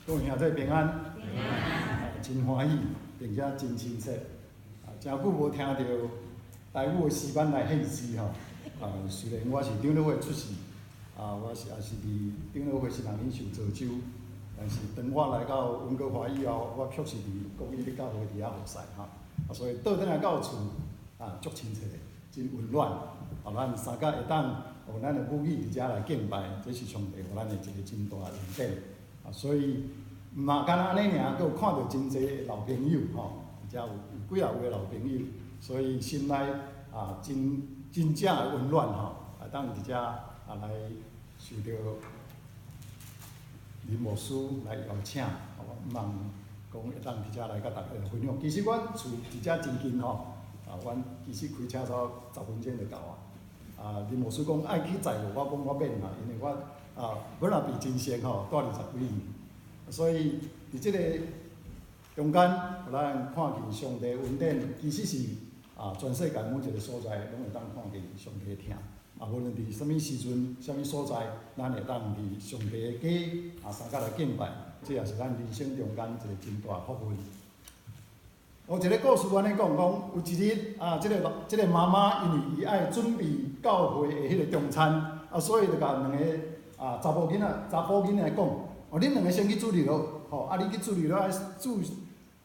各位兄弟平安，真欢喜，并且真亲切。真久无听到台语的诗班来献诗吼。虽然我是长老会出世，我也是伫长老会是人领袖潮州，但是当我来到温哥华以后，我确实伫国语的教会伫遐服侍哈。所以倒转来到厝，足亲切的，真温暖。咱三甲会当用咱的母语伫遮来敬拜，这是上帝互咱的一个真大的恩典。所以毋嘛干安尼尔，阁有看到真侪老朋友吼，遮有几啊位老朋友，所以心内真正的温暖吼，当伫遮来受到林牧师来邀请，毋茫讲会当伫遮来甲大家分享。其实阮厝伫遮真近吼，阮其实开车走10分钟就到啊。林牧师讲爱去载我，我讲我免啦，因为我本来比真仙吼住20几年，所以伫即个中间，互咱看见上帝恩典，其实是全世界每一个所在拢会当看见上帝的疼。无论伫什物时阵、什物所在，咱会当伫上帝的家三甲来敬拜，这也是咱人生中间一个真大福分。有一个故事安尼讲，有一日即个妈妈因为伊爱准备教会的迄个中餐，所以就甲两个查甫囡仔讲，恁两个先去煮热咯，你去煮热咯，爱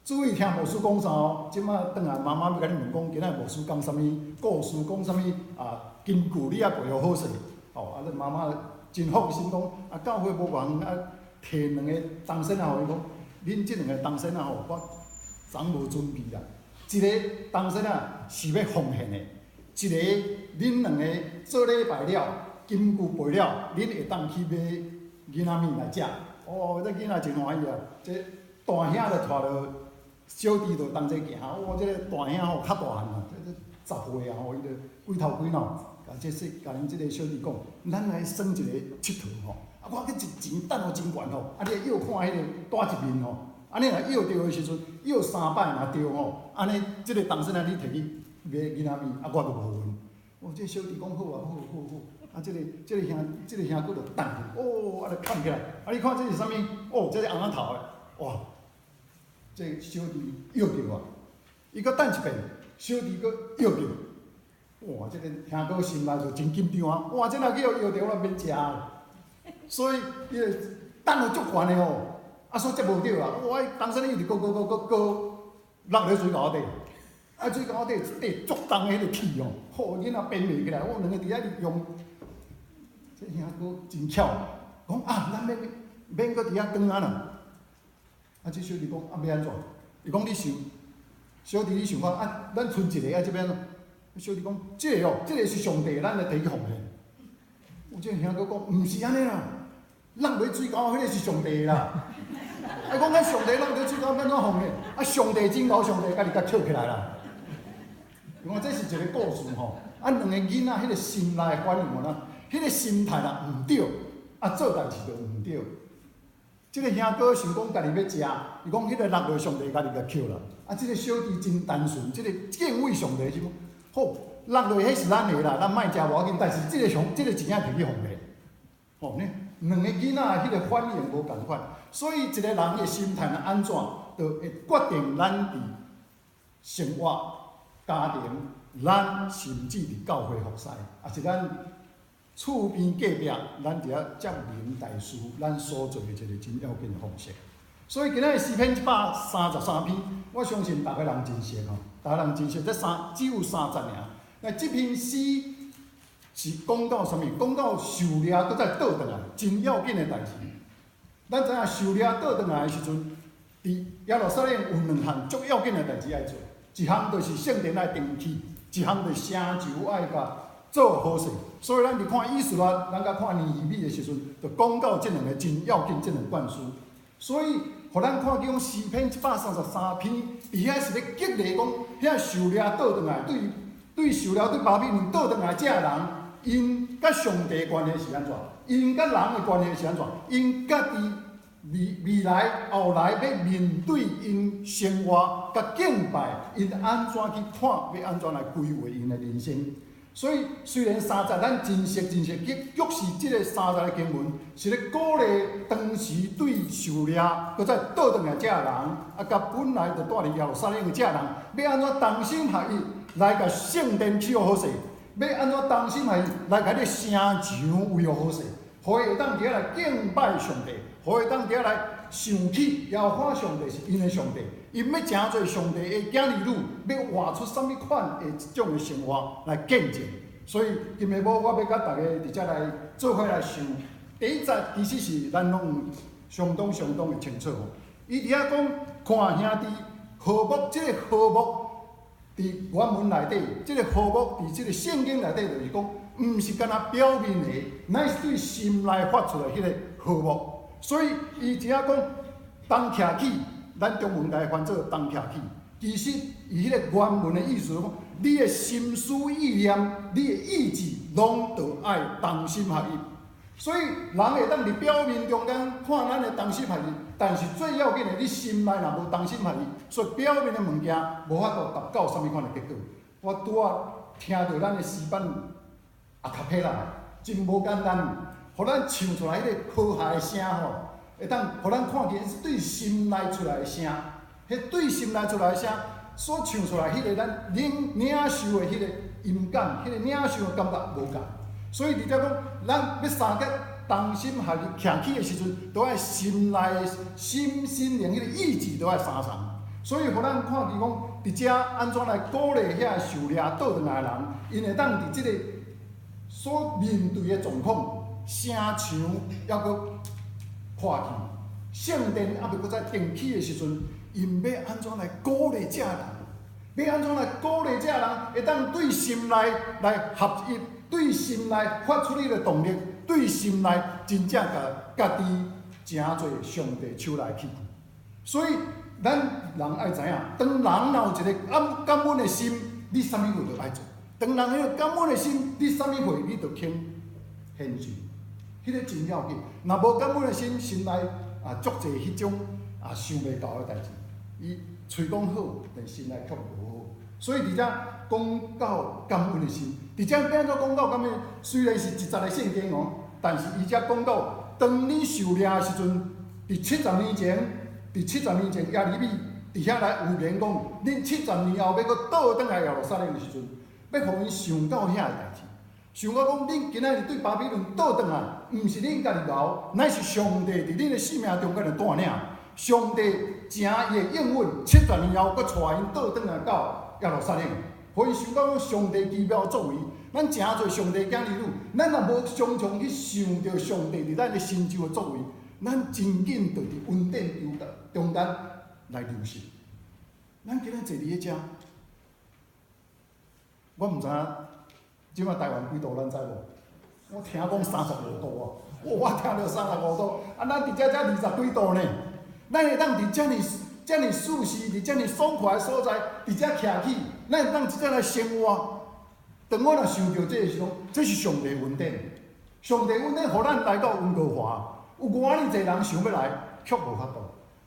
注意听牧师讲啥哦。即摆转来妈妈要甲你问讲，今仔牧师讲啥物故事，讲啥物金句，你也背好好势。你妈妈真放心讲，教会无偌远，摕两个东西互伊讲，恁即两个东西我昨无准备啦。一个东西是要奉献的，一个恁两个做礼拜了，金句背了，恁会当去买囡仔面来食。这囡仔真欢喜啊！这大兄就带着小弟就同齐行，这个大兄较大汉啊，这10岁啊，伊就规头规脑，甲因这个小弟讲，咱来耍一个佚佗吼。我去钱等我真悬吼，你来摇看迄个大一面吼，安尼若摇着的时阵，摇3摆若着吼，安尼这个东西你摕去买囡仔面，我就无份。这小弟讲好啊，好。这个兄佫就等去，就扛起来。你看这是啥物？这是红仔头的，哇！这小弟摇着啊，伊佫等一遍，小弟佫摇着，这个兄哥心内就真紧张啊！这若去摇着，我免食了。所以伊就等了足悬的所以接无着啦。当时伊就高落咧水沟底，水沟底一足重的迄个气囡仔变袂起来，两个伫遐用。这兄哥真巧，讲咱免搁伫遐转啦。这小弟讲要安怎？伊讲你想，小弟你想看咱剩一个这边咯。小弟讲这个是上帝，咱来摕去奉献。这兄哥讲毋是安尼啦，落落水沟迄个是上帝啦。讲上帝落落水沟要怎奉献？上帝真高，上帝家己甲捡起来啦。伊讲这是一个故事吼，两个囡仔迄个心内反应迄个心态毋对，做代志就毋对。这个兄哥想讲家己要食，伊讲迄个落落上帝家己甲捡啦。这个小弟真单纯，这个敬畏上帝是讲，好落落迄是咱的啦，咱莫食无要紧，但是这个钱摕去奉献。两个囡仔迄个反应无共款，所以一个人的心态安怎，就会决定咱伫生活、家庭，咱甚至伫教会服侍，是咱厝边隔壁，咱伫遐接民代事，咱所做的一个真要紧的方式。所以今仔诗篇133篇，我相信大家人真熟大家人真熟，只有3节尔。但这篇诗是讲到啥物？讲到受掠搁再倒转来，真要紧的代志。咱知影受掠倒转来的时阵，伫耶路撒冷有2项足要紧的代志要做，一项就是圣殿爱重启，一项就是城墙爱甲做好势。所以咱伫看以斯拉，咱甲看尼希米的时阵，就讲到这两个真要紧，这两灌输。所以，互咱看见诗篇133篇，伫遐是咧激励讲，遐受掠倒转来，对受掠对巴比伦倒转来这人，因甲上帝关系是安怎？因甲人的关系是安怎？因家己未来后来要面对因生活甲敬拜，因安怎去看？要安怎来规划因的人生？所以虽然30，咱真实去约示即个30个经文，是咧鼓励当时对受掠，搁再倒转来遮人，甲本来就住伫耶路撒冷的遮人，要安怎同心合意来甲圣殿起好势，要安怎同心合意来甲你城墙维护好势，互伊会当伫遐来敬拜上帝，互伊会当伫遐来想起耶和华上帝是因的上帝。因要诚侪上帝的囝儿女，要活出什物款的一种的生活来见证。所以今下晡我要甲大家伫遮来做伙来想，第一节其实是咱拢相当的清楚。伊伫遐讲，看兄弟和睦，即个和睦伫原文内底，即个和睦伫即个圣经内底就是讲，毋是干那表面的，乃是对心内发出来迄个和睦。所以伊伫遐讲，当徛起。咱中文来翻做当徛起，其实伊迄个原文的意思讲，你的心思意念、你的意志，拢着爱同心合意。所以人会当伫表面中间看咱的同心合意，但是最要紧的，你心内若无同心合意，所以表面的物件无法度达到啥物款的结果。我拄仔听到咱的诗班阿卡佩拉，真无简单，互咱唱出来迄个和谐的声吼。会当，互咱看见是对心内出来的声，迄对心内出来的声所唱出来，迄个咱领受的迄个音感，迄个领受的感觉无共。所以伫遮讲，咱要三个同心合意徛起的时阵，都爱心内的心灵迄个意志都爱相同。所以，互咱看见讲，伫遮安怎来鼓励遐受掠倒转来的人，因会当伫即个所面对的状况，城墙抑阁破去，圣殿还袂搁再建起的时阵，因要安怎来鼓励遮人？要安怎来鼓励遮人？会当对心内来合一，对心内发出你的动力，对心内真正甲家己诚侪上帝手来去。所以咱人爱知影，当人若有一个感恩的心，你啥物货都爱做；当人有感恩的心，你啥物货你就肯献上。迄个真要紧，若无感恩的心，心内足侪迄种想袂到的代志，伊嘴讲好，但心内却无好。所以伫遮讲到感恩的心，伫遮变做讲到感恩，虽然是一节的圣经哦，但是伊遮讲到，当你受掠的时阵，伫70年前，耶利米伫遐来预言讲，恁70年后要搁倒转来耶路撒冷的时阵，要互因想到遐的代志。想到讲，恁今仔日对巴比伦倒转来，毋是恁家己留，乃是上帝伫恁的生命中间的带领。上帝诚伊的应允，70年后搁带因倒转来到耶路撒冷，互因想到讲上帝奇妙作为。咱诚侪上帝囝儿女，咱若无常常去想着上帝伫咱的心中的作为，咱真紧就伫恩典中间来流失。咱今仔坐伫遐遮，我毋知影。即摆台湾几度，咱知无？我听讲35度啊！我听到35度，咱伫遮20几度呢。咱会当伫遮尔舒适，伫遮尔爽快的所在，伫遮徛起，咱会当伫遮来生活。当我若想到这个时阵，这是上帝恩典。上帝恩典，互咱来到温哥华，有偌尔侪人想要来，却无法度。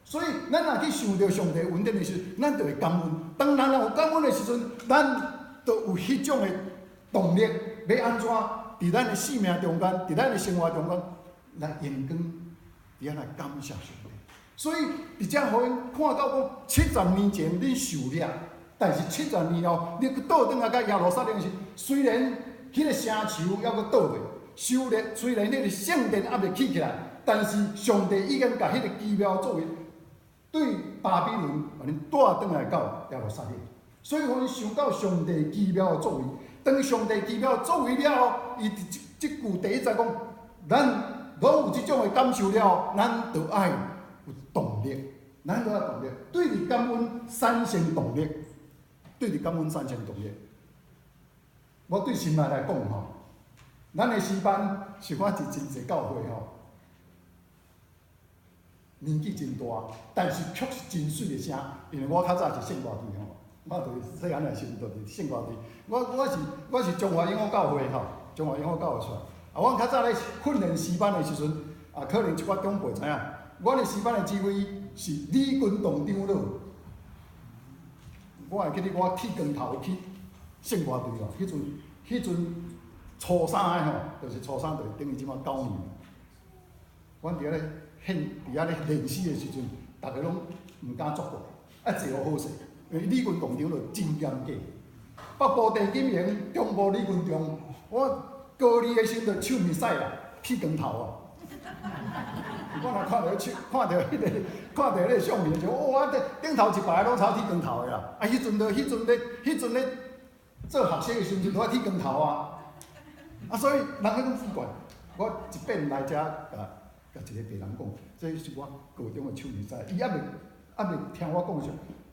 所以，咱若去想到上帝恩典的时阵，咱就会感恩。当人若有感恩的时阵，咱就有迄种的动力要安怎伫咱的生命中间，伫咱的生活中间来用光，伫遐来感谢上帝。所以伫遮互因看到讲，70年前恁受掠，但是70年后你倒转来到耶路撒冷时，虽然迄个城墙还阁倒落，虽然迄个圣殿还未起起来，但是上帝已经甲迄个奇妙作为对巴比伦把恁带转来到耶路撒冷，所以互因想到上帝奇妙的作为。当上帝奇妙作为了后，伊即句第一节讲，咱拢有即种的感受了后，咱就爱有动力，咱就爱动力，对伫感恩产生动力，对伫感恩产生动力。我对心内来讲吼，咱的诗班是看是真济教会吼，年纪真大，但是却是真水的声，因为我较早是圣歌队吼。我就是细汉的时阵，就是圣歌队。我是中华永福教会吼，中华永福教会出来。我较早咧训练诗班的时阵，可能一寡长辈知影，我的诗班的指挥是李军董长老。我会记得我剃光头去圣歌队咯，迄阵迄阵初三个吼，就是初三，就是等于即马9年。阮伫遐咧伫遐咧练习的时阵，逐个拢毋敢作过，坐好好势。因为李军队长就真严格，北部陈金营，中部李军中，我高二的时阵就手面使啦，剃光头啊！我若看到迄个相片就，哇！顶头一排拢炒剃光头的啦。啊，迄阵咧做学生的时阵，都爱剃光头啊。啊，所以人迄种奇怪，我一遍来遮甲一个白人讲，这是我高中的手面使，伊还未听我讲啥，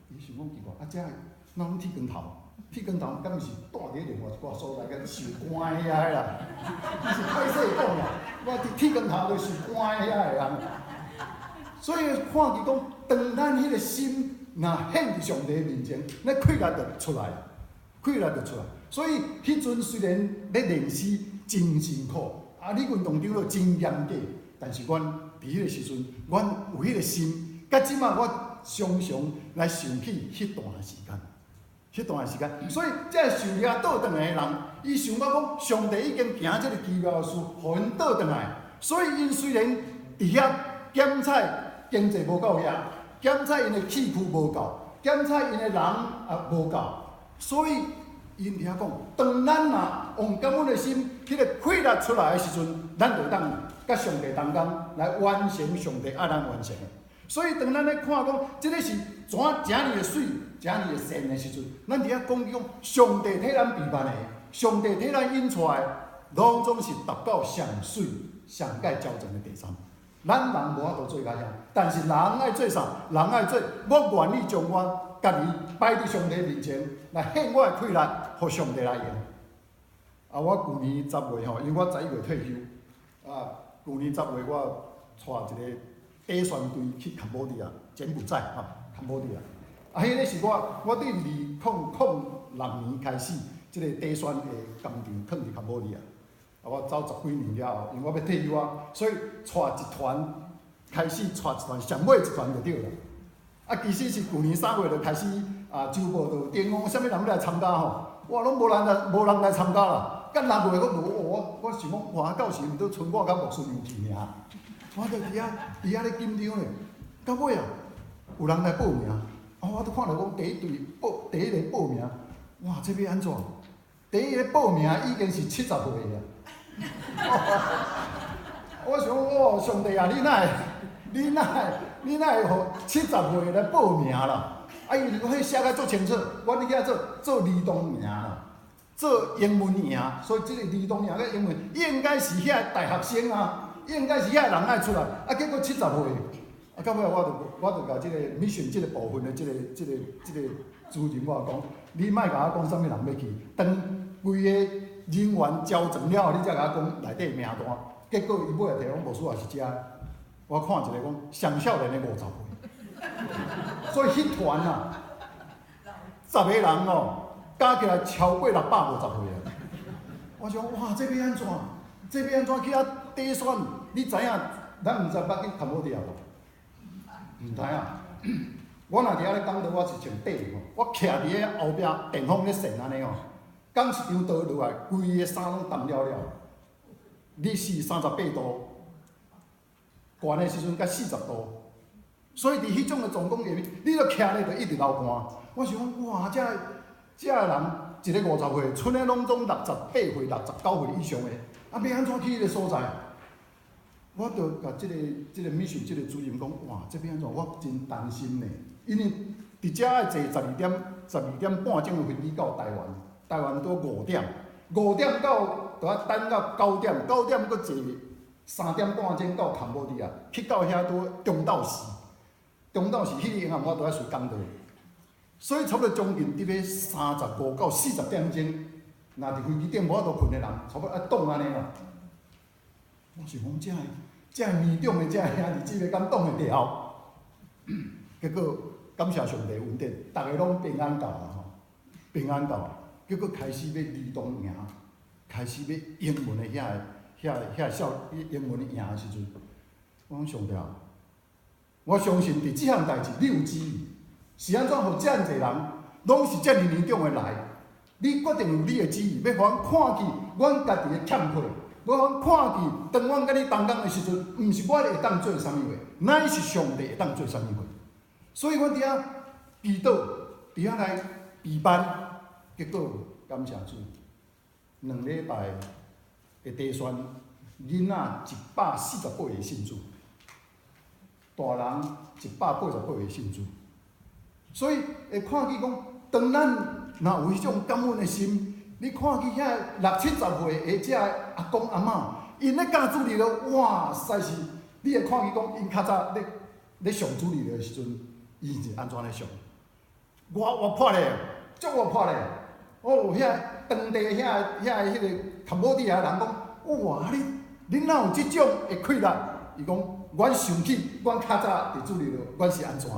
伊想讲奇怪，啊，遮哪拢剃光头？剃光头敢毋是住伫另外一寡所在，甲受官遐个啦？是歹势讲啦，我剃光头就受官遐个人。所以看伊讲，当咱迄个心若献伫上帝面前，那气力就出来，所以迄阵虽然咧练习真辛苦，啊，李运动长都真严格，但是阮伫迄个时阵，阮有迄个心，甲即马我常常来想起迄段时间，所以这受掠倒转来的人，伊想到讲，上帝已经行这个奇妙的事，互因倒转来，所以因虽然伫遐检测经济无够遐，检测因的器具无够，检测因的人无够，所以因伫遐讲，当咱若用感恩的心，迄个气力出来的时阵，咱就当甲上帝同工来完成上帝爱咱完成的。所以当咱咧看讲，即个是怎正哩的水，正哩的善的时阵，咱伫遐讲上帝替咱备办的，上帝替咱引出来，拢总是达到上水、上界交情的第三。咱人无法度做到遐，但是人爱做啥？人爱做，我愿意将我家己摆伫上帝面前，来献我的气力，互上帝来用。啊，我旧年10月吼，因为我11月退休，啊，旧年10月我带一个底宣队去柬埔寨，柬埔寨哈，柬埔寨。啊，迄个是我伫2006年开始，即个底宣的工厂放伫柬埔寨。啊，我走10几年了后，因为我要退休啊，所以带一团开始带一团，上尾一团就对了。啊，其实是旧年3月就开始周报就电讲，啥物人要来参加吼，哇，拢无人来参加啦。甲6月佫无，我想讲，哇，到时毋倒剩我甲牧师两去尔。我就伫遐咧紧张咧，到尾啊，有人来报名，我都看到讲第一个报名，哇，这要安怎？第一个报名已经是70岁啊！我想讲，上帝啊，你哪会互70岁来报名啦？啊，伊迄写甲足清楚，我伫遐做儿童名啦，做英文名，所以即个儿童名甲英文应该是遐大学生啊。应该是遐人爱出来，啊，结果70岁，啊，到尾我就甲即个 mission 即个部分的即个主任我讲，你莫甲我讲啥物人要去，当规个人员招全了后，你才甲我讲内底名单。结果伊尾来摕讲牧师也是遮，我看一个讲上少年的50岁，所以迄团啊，10个人哦，加起来超过650岁啊！我想哇，这要安怎？这要安怎去遐底选？你知影？咱毋知捌去柬埔寨无？毋知影。我若伫遐咧讲到，我是穿底吼，我徛伫咧后壁电风咧扇安尼吼，刚一张刀落来，规个衫拢湿了了。日是38度，寒的时阵才40度，所以伫迄种的状况下面，你著徛咧就一直流汗。我想讲，哇，遮个人一个50岁，剩的拢总68岁、69岁以上的。啊，要安怎去迄个所在？我著甲即个mission即个主任讲，哇，这要安怎？我真担心呢，因为伫遮爱坐12点半钟的飞机到台湾，台湾到5点到著要等到9点佫坐3点半钟到柬埔寨，去到遐拄中昼时，迄个暗我著要睡工课，所以差不多将近伫要35到40点钟。若伫飞机顶无法度困的人，差不多要挡安尼啦。我想讲，这年长的这兄弟姊妹敢挡会牢？结果感谢上帝恩典，逐个拢平安到啦吼，平安到。结果开始要儿童赢，开始要英文的遐小英文的赢的时阵，我讲上帝啊，我相信伫即项代志你有旨意，是安怎互遮尔济人拢是遮尔年长的来？你决定有你的旨意，要互阮看见阮家己的欠缺，要互阮看见当阮甲你同工的时阵，毋是我会当做啥物货，乃是上帝会当做啥物货。所以阮伫遐祈祷，伫遐来备班，结果感谢主，2礼拜的地选，囡仔148个信主，大人188个信主。所以会看见讲，当咱若有迄种感恩的心，你看见遐60、70岁的遮阿公阿嬷，因咧教主日了，哇，实在是你会看见讲，因较早咧上主日的时阵，伊是安怎咧上？活泼咧，足活泼咧。哦，遐当地遐迄个坎保迪亚人讲，哇，恁哪有即种的快乐？伊讲，阮想起阮较早伫主日了，阮是安怎的？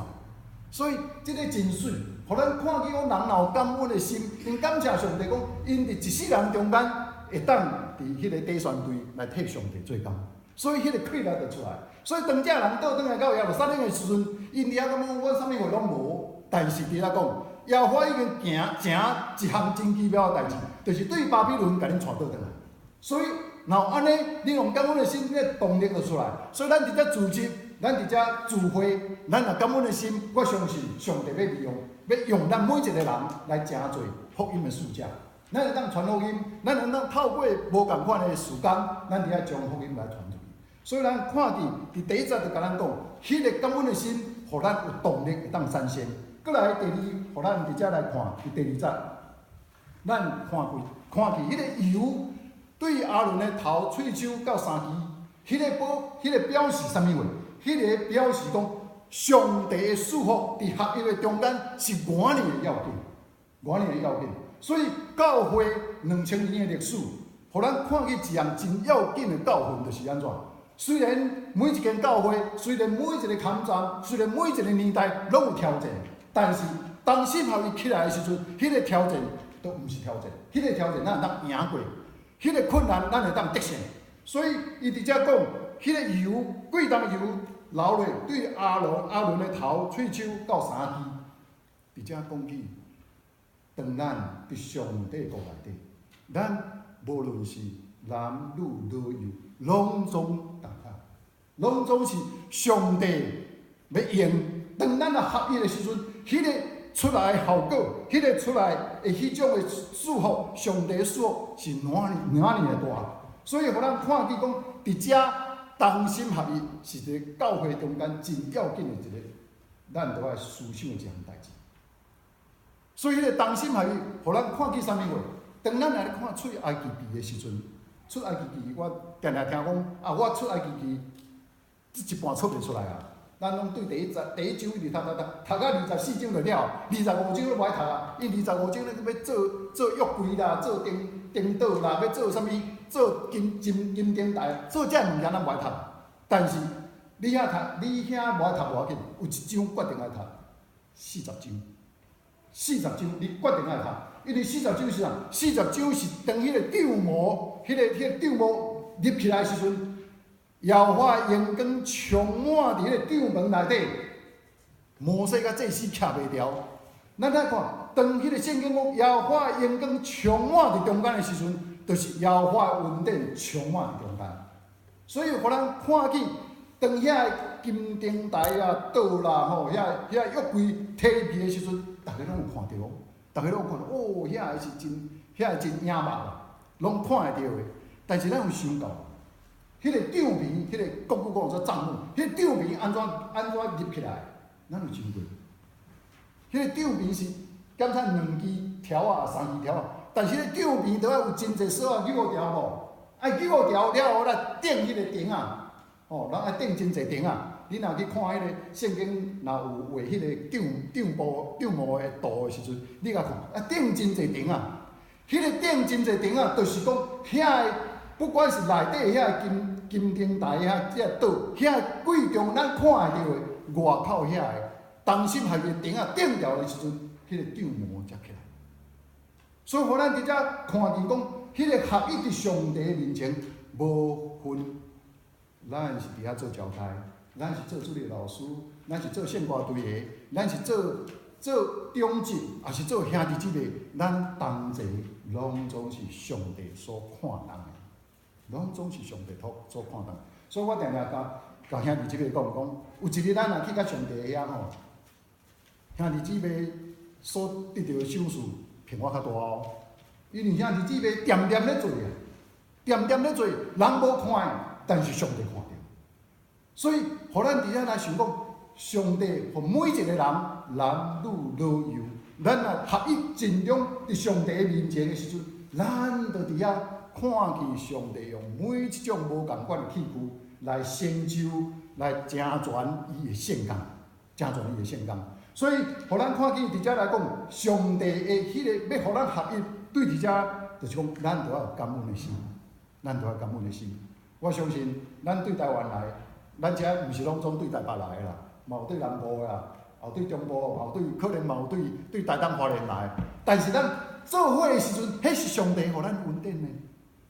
所以即个真水，互咱看见讲人若有感恩的心，因感谢上帝讲，因伫一世人中间会当伫迄个底选队来替上帝做工，所以迄个快乐就出来。所以当遮人倒转来到耶路撒冷的时阵，因伫遐感觉阮啥物货拢无，但是伫遐讲。耶和华已经行一项真奇妙的代志，就是对巴比伦甲恁带倒转来。所以，然后安尼，恁用感恩的心，恁的动力就出来。所以，咱伫遮组织，咱伫遮聚会，咱若感恩的心，我相信上帝要用咱每一个人来成做福音的使者。咱会当传福音，咱会当透过无共款的时间，咱伫遐将福音来传出去。所以，咱看见伫第一节就甲咱讲，迄个感恩的心，互咱有动力会当产生。过来第二，互咱伫遮来看，伫第2节，咱看见迄个油对阿伦的头、喙手到三支，迄个表示啥物话？迄个表示讲上帝的祝福伫合一的中间是5年的要紧，5年的要紧。所以教会2000年的历史，互咱看见一项真要紧的教训，就是安怎？虽然每一间教会，虽然每一个坎站，虽然每一个年代拢有挑战。但是，当信合一起来的时阵，迄个挑战都毋是挑战，迄个挑战咱会当赢过，迄个困难咱会当得胜。所以，伊伫遮讲，迄个油贵重油流落对阿伦的头、喙手到3支，伫遮讲起，当咱伫上帝国内底，咱无论是男女老幼，拢总同款，拢总是上帝要用。当咱若合一的时阵，迄个出来的效果，迄个出来的迄种的祝福，上帝的祝福是哪尼的大。所以，互咱看见讲，伫遮同心合一是一个教会中间真要紧的一个，咱都爱思想的一项代志。所以，迄个同心合一，互咱看见啥物话？当咱来看出埃及记的时阵，出埃及记，我定定听讲，我出埃及记一半出袂出来啊。咱拢对第一章一直读到24章就了，25章都无爱读啊。因25章咧要做约柜啦，做颠倒啦，要做啥物？做金灯台，做遮物件咱无爱读。但是你遐无爱读无要紧，有一章决定爱读，40章。40章你决定爱读，因为40章是啥？40章是当迄个帐幕，迄个帐幕立起来时阵。耶和华阳光充满伫迄个帐门内底，摩西甲祭司徛袂牢。咱来看，当迄个圣经讲耶和华阳光充满伫中间的时阵，就是耶和华恩典充满伫中间。所以，互咱看见，当遐金灯台啊、倒啦吼，遐约柜摕去的时阵，大家拢有看到，大家拢有看到，哦，遐是真影目啦，拢看会到的。但是咱有想到。迄个帐皮，迄个国语讲做帐幕，迄个帐皮安怎立起来？咱有想过？迄个帐皮是检查2支条啊、3支条啊，但是迄个帐皮都要有真侪锁啊，9条无？爱9条了后来钉迄个钉啊，哦，人爱钉真侪钉啊。你若去看迄个圣经，若有画迄个帐幕的图的时阵，你甲看，啊钉真侪钉啊。迄个钉真侪钉啊，就是讲遐个。不管是内底遐金灯台遐只倒，遐贵重咱看会到的，外口遐个同心合一顶啊顶掉的时阵，迄个帐幕才起来。所以，互咱伫遮看见讲，迄个合一伫上帝面前无分，咱是伫遐做交代，咱是做主日老师，咱是做献歌队的，咱是做做长子，也是做兄弟姊妹，咱同齐拢总是上帝所看重的，拢总是上帝所看重。所以我定定甲兄弟姊妹讲，有一日咱若去到上帝遐吼，兄弟姊妹所得到的赏赐比我较大哦。因为兄弟姊妹点点咧做啊，点点咧做，人无看的，但是上帝看到。所以，互咱伫遐来想讲，上帝互每一个人男女老幼，咱若合一尽量伫上帝面前的时阵，咱就伫遐看见上帝用每一种无共款的器具来成就、来成全伊的圣工，成全伊的圣工。所以，互咱看见伫遮来讲，上帝的迄个要互咱合一，对伫遮就是讲，咱着要有感恩的心，咱着要感恩的心。我相信，咱对台湾来。咱遮毋是拢总对台北来啦，嘛有对南部的啦，也有对中部，嘛有对可能嘛有对台东花莲来。但是咱做伙的时阵，迄是上帝互咱稳定的，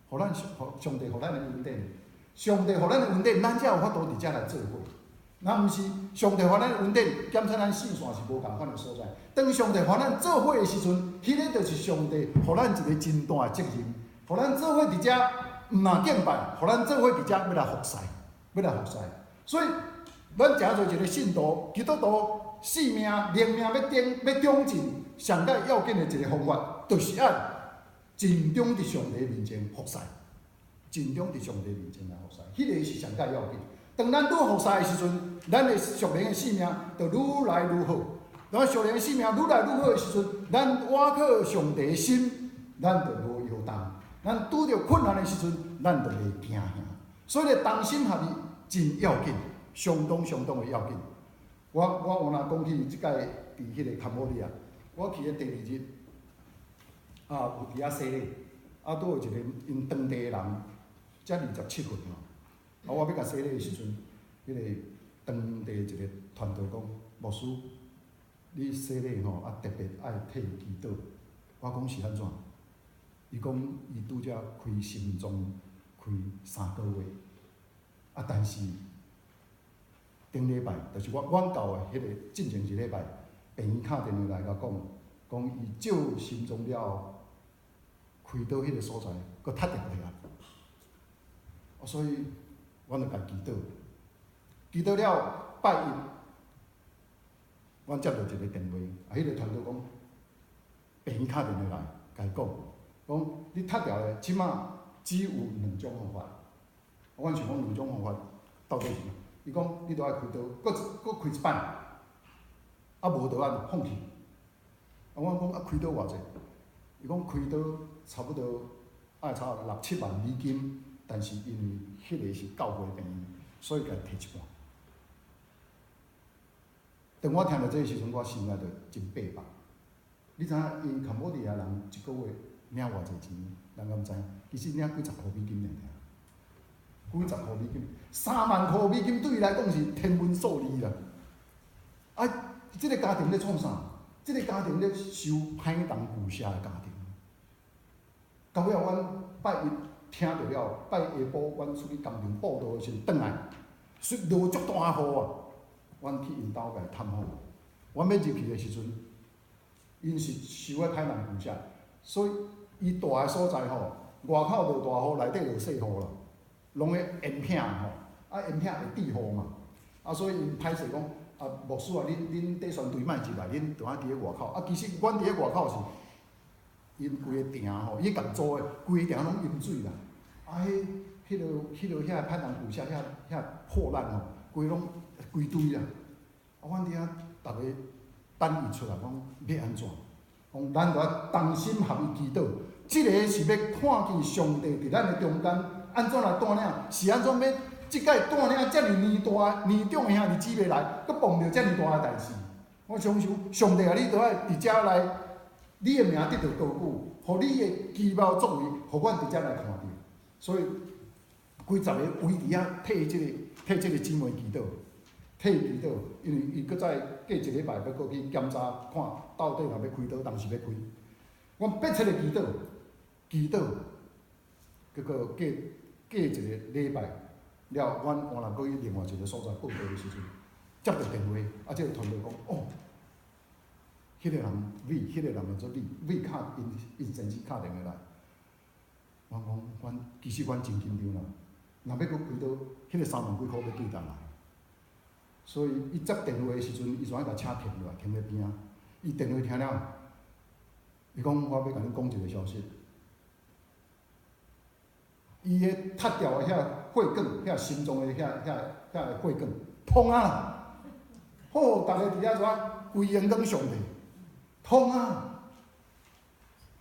互上帝互咱的稳定，上帝互咱的稳定，咱才有法度伫遮来做伙。若毋是上帝互咱的稳定，检测咱线线是无共款的所在。当上帝互咱做伙的时阵，迄个就是上帝互咱一个真大的责任，互咱做伙伫遮毋若敬拜，互咱做伙伫遮要来服侍。要来服侍，所以咱诚做一个信徒，基督徒性命、灵命要忠进，上界要紧的一个方法，就是按尽忠伫上帝面前服侍，尽忠伫上帝面前来服侍，迄个是上界要紧。当咱愈服侍的时阵，咱的属灵的性命就愈来愈好。当属灵的性命愈来愈好的时阵，咱倚靠上帝的心，咱就无摇动。咱拄着困难的时阵，咱就袂惊吓。所以同心合意。真要紧，相当的要紧。我有若讲起即届伫迄个坎波利亚，我去的第二日，有伫遐洗礼，拄有一个因当地的人，才27岁吼。我要甲洗礼的时阵，迄个当地一个传道讲，牧师，你洗礼吼，特别爱替祈祷。我讲是安怎？伊讲伊拄则开心脏开3个月。但是顶礼拜，就是阮教的迄个进前一礼拜，病院敲电话来甲讲伊照心脏了，开刀迄个所在，佫踢掉落来。所以，阮就家祈祷，祈祷了拜一，阮接到一个电话，迄个团队讲，病院敲电话来，甲伊讲你踢掉的，即马只有2种方法。阮想讲2种方法到底是啥？伊讲你著爱开刀，佫开一摆，无就按放弃。我讲开刀偌济？伊讲开刀差不多爱差6、7万美金，但是因为迄个是教会病院，所以家摕一半。当我听到这个时阵，我心内就真白吧。你知影因坎波利亚人一个月领偌济钱？人敢毋知影？其实领几10箍美金尔。几10箍美金，3万箍美金对伊来讲是天文数字啦。即个家庭咧创啥？即个家庭咧受歹当顾舍的家庭。到尾阮拜一听到了，拜下晡阮出去工厂报道的时阵，转来，落足大雨啊！阮去因兜甲伊探访。阮要入去的时阵，因是受咧歹当顾舍，所以伊住的所在吼，外口落大雨，内底落细雨啦。拢咧烟片吼，烟片会致雨嘛，所以因歹势讲，牧师恁底船队莫入来，恁就伫咧外口。其实阮伫咧外口是，因规个埕吼，伊甲租的，规个埕拢淹水啦。迄遐歹人有啥遐破烂吼，规拢规堆啦。阮伫遐逐个等伊出来讲要安怎？讲咱着要同心合意祈祷，即个是要看见上帝伫咱的中间。安怎来带领？是安怎要即届带领遮尔年大年长的兄弟姊妹来，佮碰到遮尔大的代志？我相信上帝啊，你着爱伫遮来，你的名得到高举，互你的奇妙作为，互阮伫遮来看到。所以，规10个围伫遐替即个姊妹祈祷，替伊祈祷，因为伊搁再过1礼拜要过去检查，看到底若要开刀，当时要开。阮迫切的祈祷，结果过一个礼拜了，阮换来过去另外一个所在报道的时阵，接到电话，即个团队讲，迄个人迄个人叫做敲因先生敲电话来，阮讲阮其实阮真紧张啦，若要搁开到迄个3万几箍要对档来，所以伊接电话的时阵，伊全甲车停落来，停咧边仔。伊电话听了，伊讲我要甲你讲一个消息。伊迄塌掉的遐血管，遐心脏的遐血管，通啊！好，大家伫遐怎规烟灯上帝，通啊！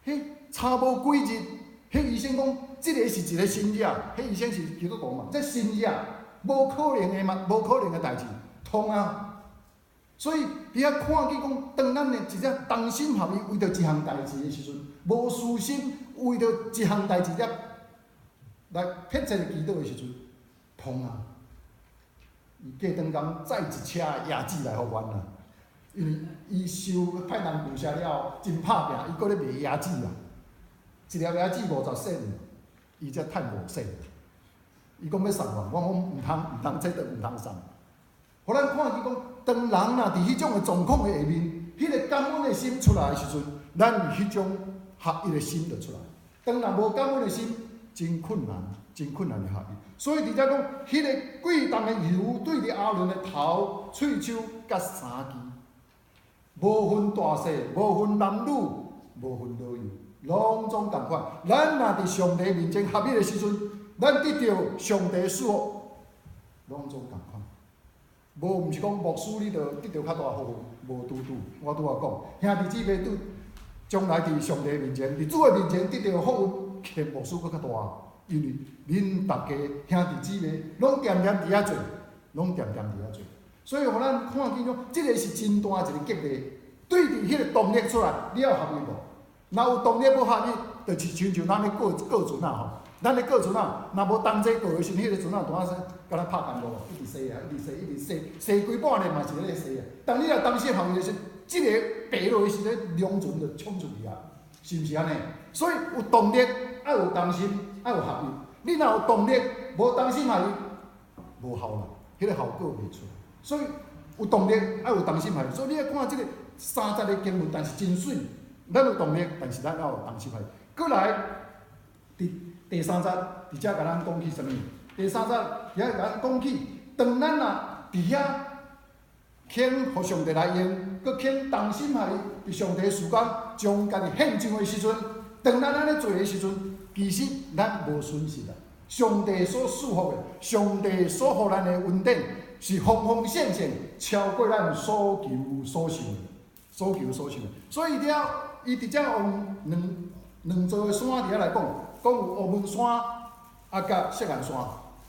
迄差无几日，迄医生讲，即个是一个新药，迄医生是基督徒嘛，这新药无可能的嘛，无可能的代志，通啊！所以伫遐看见讲，当咱的一只同心合意为着一项代志的时阵，无私心为着一项代志来撇切祈祷的时阵，通啊！伊过当工载一车椰子来互阮啦，因为伊受歹人捕杀了，真拍拼，伊搁咧卖椰子啦，一粒椰子50仙，伊才趁5仙。伊讲要送我，我讲毋通，这都毋通送。互咱看见讲，当人若伫迄种的状况的下面，迄个感恩的心出来的时阵，咱迄种合一的心就出来。当若无感恩的心，真困难的合一。所以伫遮讲，迄个贵重的油对着亚伦的头、喙手甲衫支，无分大小，无分男女，无分老幼，拢总共款。咱若伫上帝面前合一的时阵，咱得到上帝赐福，拢总共款。无，毋是讲牧师你着得到较大福，无拄。我拄仔讲，兄弟姊妹拄将来伫上帝面前、伫主的面前得到福，比牧师搁较大。因为恁大家兄弟姊妹拢掂掂伫遐做，所以互咱看见讲，即个是真大一个激励，对伫迄个动力出来，你要合意无？若有动力要合意，就是亲像咱咧过船啊吼，咱咧过船啊，若无同齐过的时阵，迄个船啊单说，敢若拍干无，一直洗啊，一直洗规半年嘛是咧洗啊。当你若同时合意的时，即个爬落去时阵，两船就冲出去啊，是毋是安尼？所以有动力，爱有同心。爱有合意，你若有动力，无同心合意，无效啦，迄个效果袂出来。所以有动力，爱有同心合意。所以你要看即个30个经文，但是真水。咱有动力，但是咱要有同心合意。过来，第3节，伫遮甲咱讲起啥物？第3节，遐甲咱讲起，当咱若伫遐肯互上帝来用，佮肯同心合意，伫上帝时间将家己献上的时阵，当咱安尼做的时阵。其实咱无损失啦，上帝所赐福的，上帝所互咱的恩典是丰丰盛盛，超过咱所求所想的。所以伊伫遮用两座的山伫遐来讲有乌门山甲锡安山。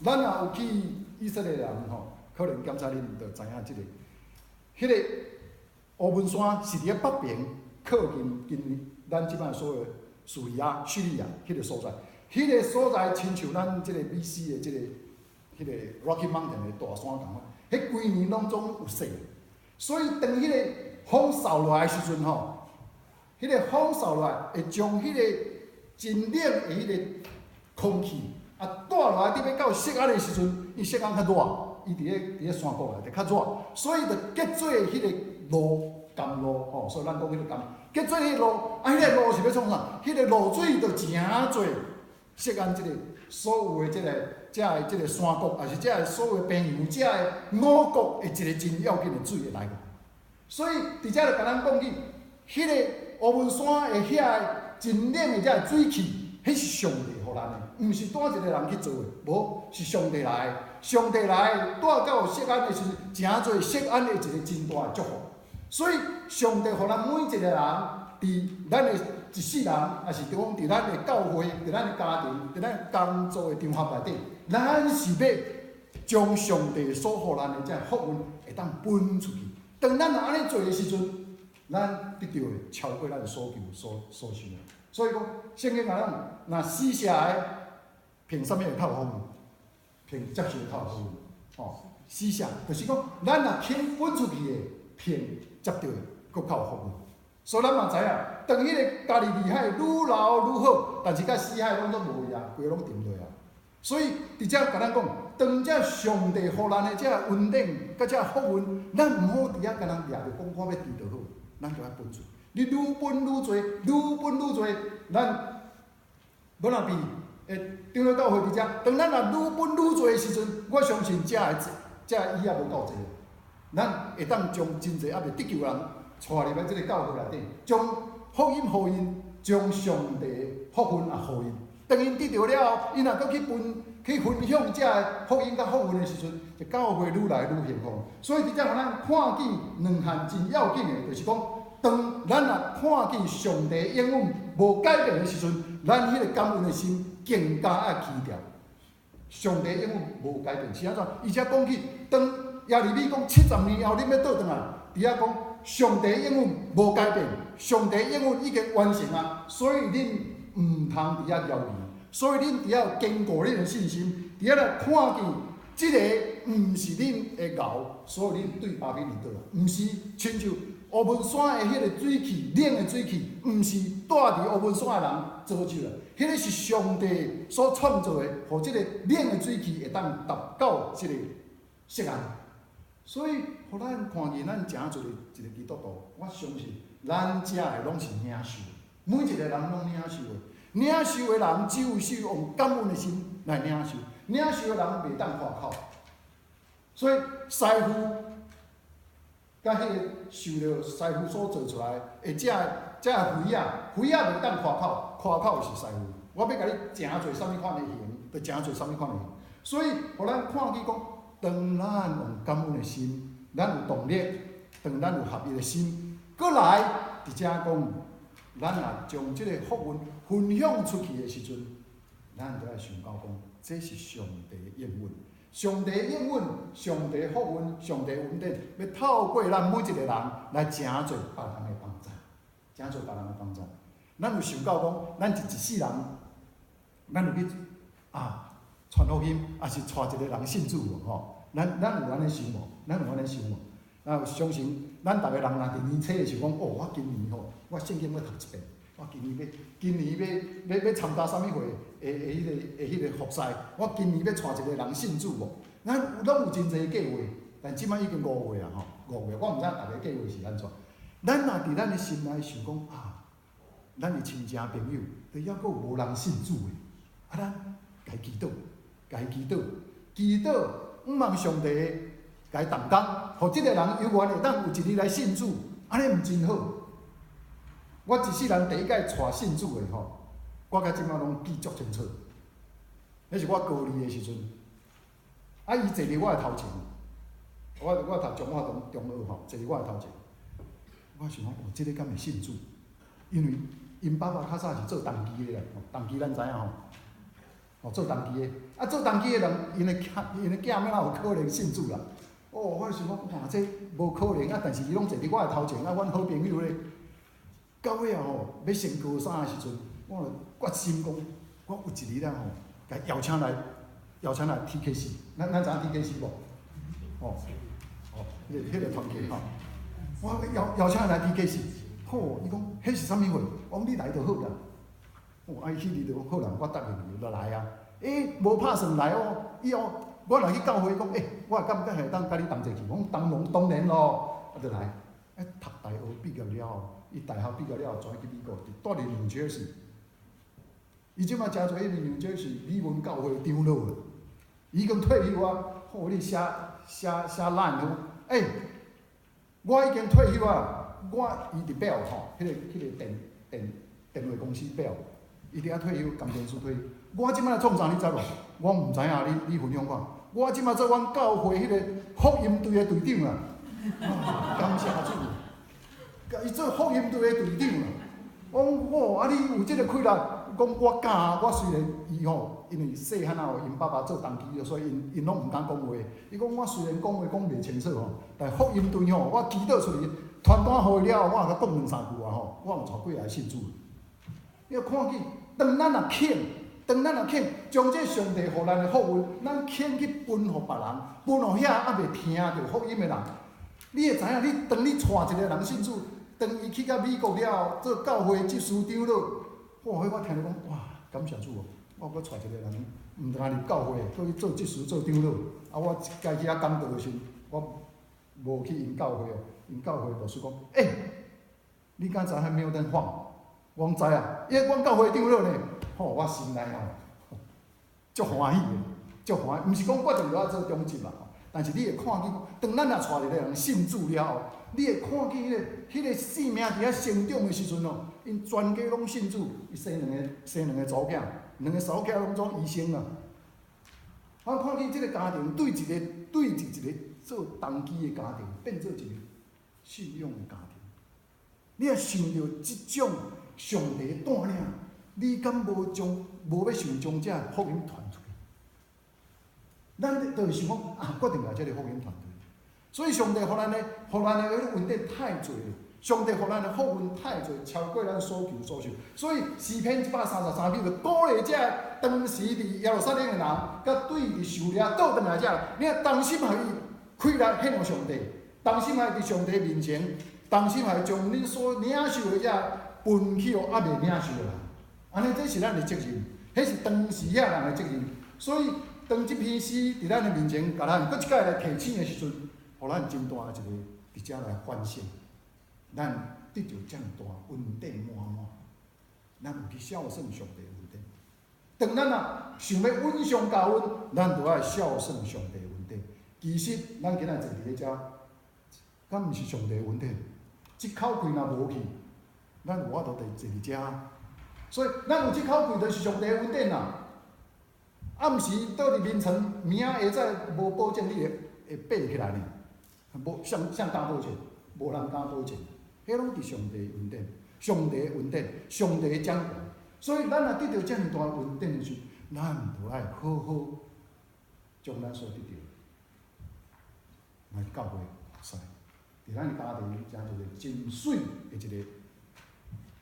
咱若有去以色列人吼，可能检查恁就知影迄个乌门山是伫遐北边，靠近咱即摆所有。叙利亚迄个所在，迄个所在亲像咱即个美西的迄个 Rocky Mountain 的大山共款，迄规年拢总有雪。所以当迄个风扫落来的时阵吼，迄个风扫落来会将迄个真冷的迄个空气带落来，你要到锡安的时阵，伊锡安较热，伊伫咧山谷内底较热，所以就结做迄个甘露吼，所以咱讲迄个甘。结做迄露，迄个露是要创啥？迄个露水就诚侪，锡安即个所有的即个山谷，也是即个所有的平原，即个五谷的一个真要紧的水会来个。所以伫遮就甲咱讲起，迄个乌门山的遐真冷的遮个水汽，迄是上帝互咱的，毋是单一个人去做的，无是上帝来的。上帝来带到锡安的时阵，诚侪锡安的一个真大的祝福。所以，上帝互咱每一个人，伫咱的一世人，也是讲伫咱的教会、伫咱的家庭、伫咱工作的场合内底，咱是要将上帝所互咱的这福分会当分出去。当咱若安尼做的时阵，咱得到的超过咱所求所想。所以讲，圣经讲咱若死下的，凭啥物会较有福分？凭接受较有福分。吼，死下就是讲，咱若肯分出去的，凭接到的，搁较有福分。所以咱嘛知影，当迄个家己厉害愈老愈好，但是甲死海拢无一样，规拢沉落啊。所以伫遮甲咱讲，当遮上帝互咱的遮恩典，甲遮福分，咱毋好伫遐甲人掠着讲我要伫倒好，咱就要分出。你愈分愈多，愈分愈多，咱无若比长老教会伫遮，当咱若愈分愈多的时阵，我相信遮伊也无够济。咱会当将真侪还未得救的人带入来即个教会内底，将福音互因，将上帝的福分也互因。当因得到了后，因若搁去分享遮个福音甲福分的时阵，就教会愈来愈幸福。所以伫遮互咱看见两项真要紧的，就是讲，当咱若看见上帝应允无改变的时阵，咱迄个感恩的心更加爱起调。上帝应允无改变是安怎？而且讲起当耶利米讲70年后恁要倒转来，伫遐讲上帝应允无改变，上帝应允已经完成啊，所以恁毋通伫遐犹豫，所以恁伫遐坚固恁的信心，伫遐来看见即个毋是恁的熬，所以恁对巴比伦倒来，毋是亲像乌文山的迄个水汽，冷的水汽，毋是住伫乌文山的人造就的，迄个是上帝所创造的，互即个冷的水汽会当达到即个适安。所以，互咱看见咱诚侪一个基督徒，我相信咱遮的拢是领受，每一个人拢领受的。领受的人只有是用感恩的心来领受，领受的人袂当夸口。所以，师傅甲迄个受着师傅所做出来的遮个鱼仔袂当夸口，夸口是师傅。我要甲你诚侪啥物款的形，就诚侪啥物款的形。所以，互咱看见讲。当咱用感恩的心，咱有动力；当咱有合一的心，搁来伫遮讲，咱若将即个福分分享出去的时阵，咱就要想到讲，这是上帝的应允。上帝的应允，上帝的福分，上帝的恩典，要透过咱每一个人来诚侪别人的帮助，诚侪别人的帮助。咱有想到讲，咱一世人，咱有去传福音，也是带一个人信主无吼？咱有安尼想无？咱有安尼想无？那相信咱逐个人若伫年初的时候讲，我今年吼，我圣经要读一遍，我今年要参加啥物会迄个服侍，我今年要带一个人信主无？咱拢有真侪计划，但即摆已经5月啊吼，5月，我毋知逐个计划是安怎。咱若伫咱的心内想讲咱的亲戚朋友，都还阁有无人信主的，咱家祈祷。祈祷，毋望上帝甲伊动工，互即个人有缘会当有一日来信主，安尼毋真好。我一世人第一届带信主的吼，我甲即摆拢记足清楚。迄是我高二的时阵，伊坐伫我的头前，我读中华中二吼，坐伫我的头前。我想讲，即个敢会信主？因为因爸爸较早是做重机的啦，重机咱知影吼。做重机的，做重机的人，因的囝要哪有可能信主啦？我想讲，哇，这无可能啊！但是伊拢坐伫我的头前，阮好朋友咧，到尾啊吼，要升高三的时阵，我就决心讲，我有一日啊吼，甲邀请来 TKC， 咱知影 TKC 无？迄个团体吼，我邀请来 TKC， 好，伊讲，迄是啥物货？我讲你来就好啦。伊去哩就好人，我答应就来啊。无拍算来哦。以后我若去教会讲，我敢会当甲你同齐去？我讲当然咯，就来。读大学毕业了后，伊大学毕业了后转去美国，住伫 New Jersey。伊即摆诚侪迄 New Jersey 美文教会长老了，伊已经退休啊。好，你写烂了。我已经退休啊。伊伫表吼，迄个电话公司表。伊伫遐退休，工程师退休。我即摆创啥你知无？我毋知影，你分享看。我即摆做阮教会迄个福音队的队长啦。感谢主！甲伊做福音队的队长啦。我讲你有即个气力，讲我敢，我虽然伊吼，因为细汉啊，因爸爸做重机，所以因拢毋敢讲话。伊讲我虽然讲话讲袂清楚吼，但福音队吼，我祈祷出去，传单互伊了，我甲讲2、3句啊吼，我有带几个来信主。你要看见。当咱若肯，将这上帝予咱的福分，咱肯去分互别人，分互遐还袂听到福音的人。你会知影，当你带一个人信主，当伊去到美国了后，做教会执事长了，我听着讲，哇，感谢主哦！我搁带一个人，毋单入教会，搁去做执事、做长老。我该去遐讲道的时，我无去因教会哦，因教会牧师讲，你敢知影没有人晃？我知啊，因为阮教会长了呢，我心内足欢喜的，足欢喜。毋是讲决定要做中职啦，但是你会看见，当咱也带一个人信主了后，你会看见迄个生命伫遐成长的时阵哦，因全家拢信主，伊生两个查囝，两个查某囝拢做医生啊。我看见即个家庭对一个做同期的家庭，变做一个信仰的家庭。你若想到即种上帝的带领，你敢无要想将这福音传出去？咱就是想讲决定来这个福音传出去。所以上帝互咱的恩典太侪了，上帝互咱的福分太侪，超过咱所求所想。所以诗篇133篇就鼓励这当时伫耶路撒冷的人，甲对伫受掠倒转来这，你若当心互伊开力献互上帝，当心互伫上帝面前，当心互将你所领受的这分去互还未领受的人，安尼这是咱的责任，迄是当时遐人的责任。所以当即篇诗伫咱的面前，甲咱搁一摆来提醒的时阵，互咱真大一个伫遮来反省，咱得到遮尔大恩典满满，咱有去孝顺上帝的恩典。当咱想要稳上加稳，咱就要孝顺上帝的恩典。其实咱今仔坐伫咧遮，敢毋是上帝的恩典？即口气若无去，咱有法度坐伫遮。所以咱有即口气，就是上帝的恩典啦。暗时倒伫眠床，明仔下早无保证你会爬起来呢。无谁敢保证？无人敢保证。迄拢是上帝的恩典，上帝的恩典，上帝的掌权。所以咱若得到遮尔大恩典的时候，咱就爱好好将咱所得到来教会服侍，伫咱的家庭成一个真水的一个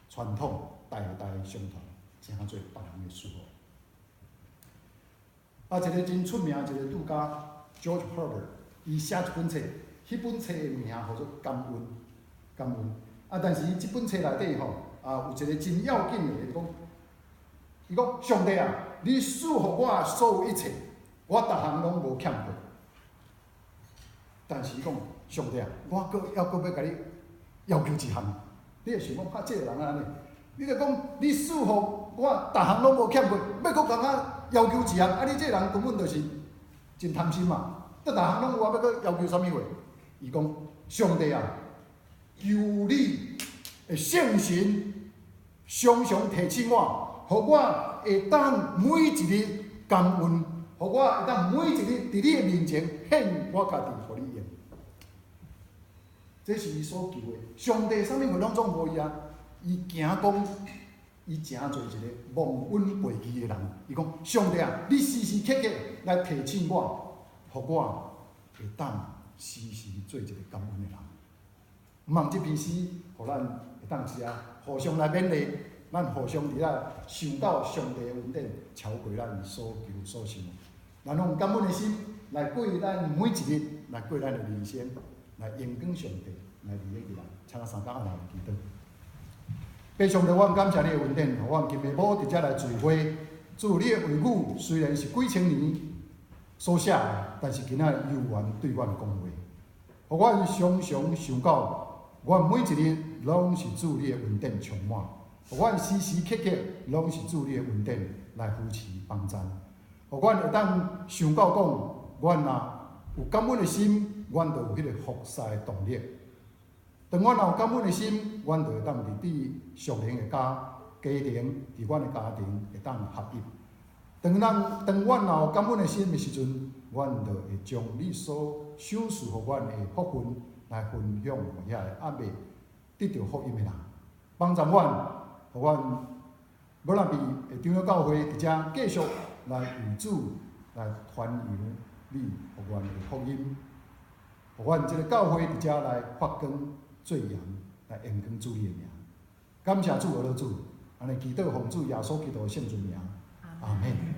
传统，代代相传，真做别人的祝福。一个真出名一个作家 George Herbert， 伊写一本册，迄本册的名叫做《感恩》。感恩。但是伊即本册内底吼，有一个真要紧的，伊讲上帝啊，你赐予我所有一切，我逐项拢无欠过。但是伊讲上帝啊，我还要甲你要求一项，你会想讲即个人安尼，你着讲你赐予我逐项拢无欠过，要搁共我要求一项，你这个人根本就是真贪心嘛！得逐项拢有，要搁要求啥物货？伊讲上帝啊，求你的圣神常常提醒我，互我会当每一日感恩，互我会当每一日伫你的面前献我家己，互你用。这是伊所求的。上帝啥物货拢总无伊啊！伊惊讲。伊诚做一个忘恩背义的人。伊讲：上帝啊，你时时刻刻来提醒我，互我会当时时做一个感恩的人。毋望即篇诗，互咱会当是互相来勉励，咱互相伫遐想到上帝的恩典，超过咱所求所想。咱用感恩的心来过咱每一日，来过咱的人生，来荣光上帝，来利益人。请咱三甲按来祈祷。爸上帝，我感谢你的恩典，互我今日某伫遮来聚会。主，你的话语虽然是几千年所写的，但是今仔犹原对阮讲话，互阮常常想到，阮每一日拢是主你的恩典充满，互阮时时刻刻拢是主你的恩典来扶持帮助，互阮会当想到讲，阮若有感恩的心，阮就有迄个服侍的动力。当阮若有感恩的心，阮就会当伫伫属灵的家庭，伫阮的家庭会当合一。当阮若有感恩的心的时阵，阮就会将你所赏赐互阮的福分来分享互遐个还未得到福音的人，帮助阮，互阮要咱会长老教会伫遮继续来为主来传扬你互阮的福音，互阮即个教会伫遮来发光。最阳来荣光主你的名，感谢主，阿罗主，安尼祈祷奉主耶稣基督的圣尊名，阿门。